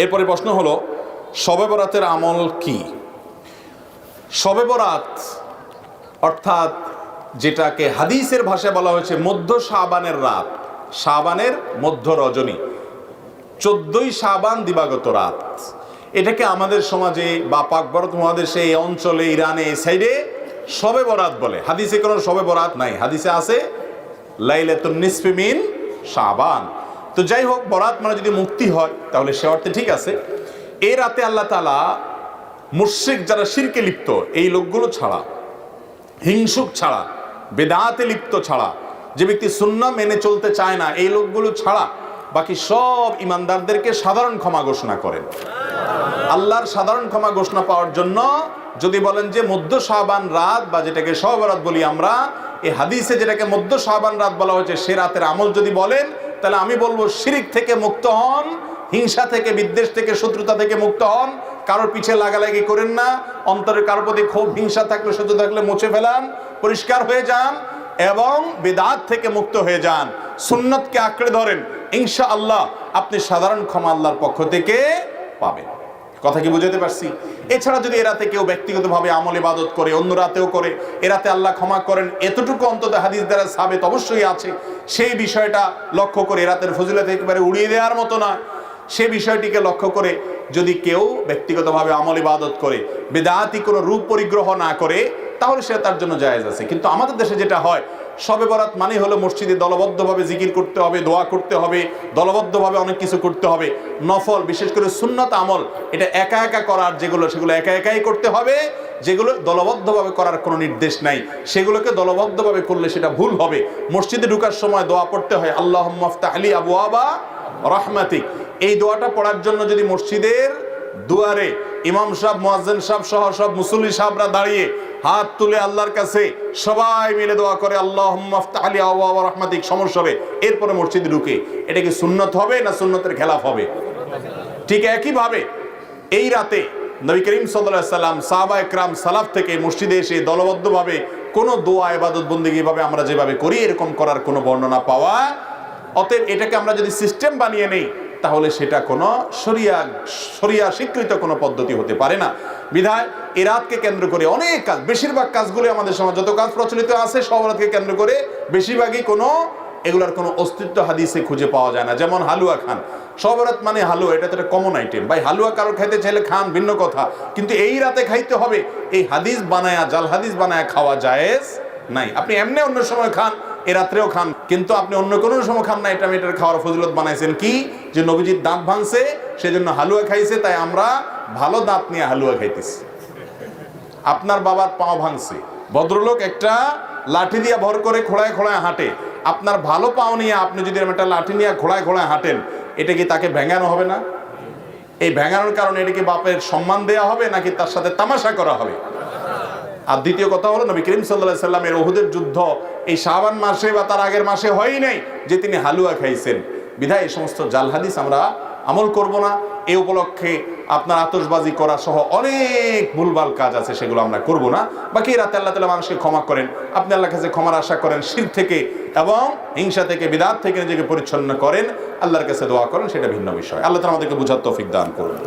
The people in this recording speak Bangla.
এরপরে প্রশ্ন হলো, শবে বরাতের আমল কি? শবে বরাত অর্থাৎ যেটাকে হাদিসের ভাষায় বলা হয়েছে মধ্য শাবানের রাত, শাবানের মধ্য রজনী, 14ই শাবান দিবাগত রাত, এটাকে আমাদের সমাজে বা পাক ভারত মহাদেশে এই অঞ্চলে, ইরানে, এই সাইডে শবে বরাত বলে। হাদিসে কোনো শবে বরাত নাই, হাদিসে আছে লাইলাতুন নিসফি মিন শাবান। তো যাই হোক, বরাত মানে যদি মুক্তি হয় তাহলে সে অর্থে ঠিক আছে। এই রাতে আল্লাহ তাআলা মুশরিক যারা শিরকে লিপ্ত, এই লোকগুলো ছাড়া, হিংসুক ছাড়া, বেদাতে লিপ্ত ছাড়া, যে ব্যক্তি সুন্নাহ মেনে চলতে চায় না, এই লোকগুলো ছাড়া বাকি সব ইমানদারদেরকে সাধারণ ক্ষমা ঘোষণা করেন। আল্লাহর সাধারণ ক্ষমা ঘোষণা পাওয়ার জন্য যদি বলেন যে মধ্য শাবান রাত বা যেটাকে শবে বরাত বলি আমরা, এই হাদিসে যেটাকে মধ্য শাবান রাত বলা হয়েছে সে রাতের আমল যদি বলেন, তাহলে আমি বলবো শিরক থেকে মুক্ত হন, হিংসা থেকে, বিদ্বেষ থেকে, শত্রুতা থেকে মুক্ত হন, কারোর পিছে লাগালাগি করেন না, অন্তরের কারোর প্রতি ক্ষোভ হিংসা থাকলে, শত্রু থাকলে মুছে ফেলান, পরিষ্কার হয়ে যান এবং বিদআত থেকে মুক্ত হয়ে যান, সুন্নতকে আঁকড়ে ধরেন, ইনশাআল্লাহ আপনি সাধারণ ক্ষমা আল্লাহর পক্ষ থেকে পাবেন। কথা কি বুঝাতে পারছি? এছাড়া যদি এরাতে কেউ ব্যক্তিগতভাবে আমল ইবাদত করে, অন্য রাতেও করে, এরাতে আল্লাহ ক্ষমা করেন, এতটুকু অন্তত হাদিস দ্বারা সাবেত অবশ্যই আছে। সেই বিষয়টা লক্ষ্য করে, রাতের ফজিলত একেবারে উড়িয়ে দেওয়ার মতো না, সে বিষয়টিকে লক্ষ্য করে যদি কেউ ব্যক্তিগতভাবে আমল ইবাদত করে, বিদআতি কোনো রূপ পরিগ্রহ না করে, তাহলে সে তার জন্য জায়েজ আছে। কিন্তু আমাদের দেশে যেটা হয়, শবে বরাত মানে হলো মসজিদে দলবদ্ধভাবে জিকির করতে হবে, দোয়া করতে হবে, দলবদ্ধভাবে অনেক কিছু করতে হবে, নফল বিশেষ করে সুন্নত আমল এটা একা একা করার যেগুলো, সেগুলো একা একাই করতে হবে। যেগুলো দলবদ্ধভাবে করার কোনো নির্দেশ নাই, সেগুলোকে দলবদ্ধভাবে করলে সেটা ভুল হবে। মসজিদে ঢোকার সময় দোয়া পড়তে হয়, আল্লাহুম্মা ইফতাহ লি আবওয়াবা রাহমাতিক। এই দোয়াটা পড়ার জন্য যদি মসজিদের দুয়ারে ইমাম সাহেব, মুয়াজ্জিন সাহেব সহ সব মুসল্লি সাহেবরা দাঁড়িয়ে হাত তুলে আল্লাহর কাছে সবাই মিলে দোয়া করে, আল্লাহুম্মা ইফতাহ লি আবওয়াবা রাহমাতিক সমস্বরে, এরপরে মসজিদে ঢুকে, এটা কি সুন্নত হবে না সুন্নতের খেলাফ হবে? ঠিক একইভাবে এই রাতে নবী করিম সাল্লাল্লাহু আলাইহি সাল্লাম, সাহাবায়ে কেরাম, সালাফ থেকে মসজিদে এসে দলবদ্ধভাবে কোনো দোয়া ইবাদত বন্দেগী ভাবে আমরা যেভাবে করি এরকম করার কোনো বর্ণনা পাওয়া। অতএব এটাকে আমরা যদি সিস্টেম বানিয়ে নেই তাহলে সেটা কোনো শরিয়া স্বীকৃত কোনো পদ্ধতি হতে পারে না। বিধায় এই রাতকে কেন্দ্র করে অনেক কাজ, বেশিরভাগ কাজগুলো আমাদের সমাজ যত কাজ প্রচলিত আছে সব রাতকে কেন্দ্র করে বেশিরভাগই কোনো এগুলার কোনো অস্তিত্ব হাদিসে খুঁজে পাওয়া যায় না। যেমন হালুয়া খান, শবে বরাত মানে হালুয়া, এটা তো একটা কমন আইটেম। ভাই হালুয়া কারোর খাইতে চাইলে খান, ভিন্ন কথা, কিন্তু এই রাতে খাইতে হবে, এই হাদিস বানায়া, জাল হাদিস বানায়া খাওয়া জায়েজ নাই। আপনি এমনি অন্য সময় খান, এ রাত্রেও খান, কিন্তু আপনি অন্য কোনো সময় খান না। এটা মেয়েটার খাওয়ার ফজিলত বানাইছেন কি, যে নবীজির দাঁত ভাঙছে সেজন্য হালুয়া খাইছে, তাই আমরা ভালো দাঁত নিয়ে হালুয়া খাইতেছি। আপনার বাবার পাও ভাঙছে, ভদ্রলোক একটা লাঠি দিয়ে ভর করে খোঁড়ায় খোঁড়ায় হাঁটে, আপনার ভালো পাও নিয়ে আপনি যদি একটা লাঠি নিয়ে খোঁড়ায় খোঁড়ায় হাঁটেন, এটা কি তাকে ভেঙানো হবে না? এই ভেঙানোর কারণে এটা কি বাপের সম্মান দেয়া হবে নাকি তার সাথে তামাশা করা হবে? আর দ্বিতীয় কথা হলো, নবী করিম সাল্লাল্লাহু আলাইহি সাল্লামের উহুদের যুদ্ধ এই শাবান মাসে বা তার আগের মাসে হয়ই নাই যে তিনি হালুয়া খাইছেন। বিধায় এই সমস্ত জাল হাদিস আমরা আমল করব না। এই উপলক্ষে আপনার আতশবাজি করা সহ অনেক ভুলভাল কাজ আছে, সেগুলো আমরা করব না। বাকি রাতে আল্লাহ তাআলা মানুষকে ক্ষমা করেন, আপনি আল্লাহর কাছে ক্ষমার আশা করেন, শিরক থেকে এবং হিংসা থেকে, বিদআত থেকে নিজেকে পরিচ্ছন্ন করেন, আল্লাহর কাছে দোয়া করেন, সেটা ভিন্ন বিষয়। আল্লাহ তাআলা আমাদেরকে বুঝার তৌফিক দান করুন।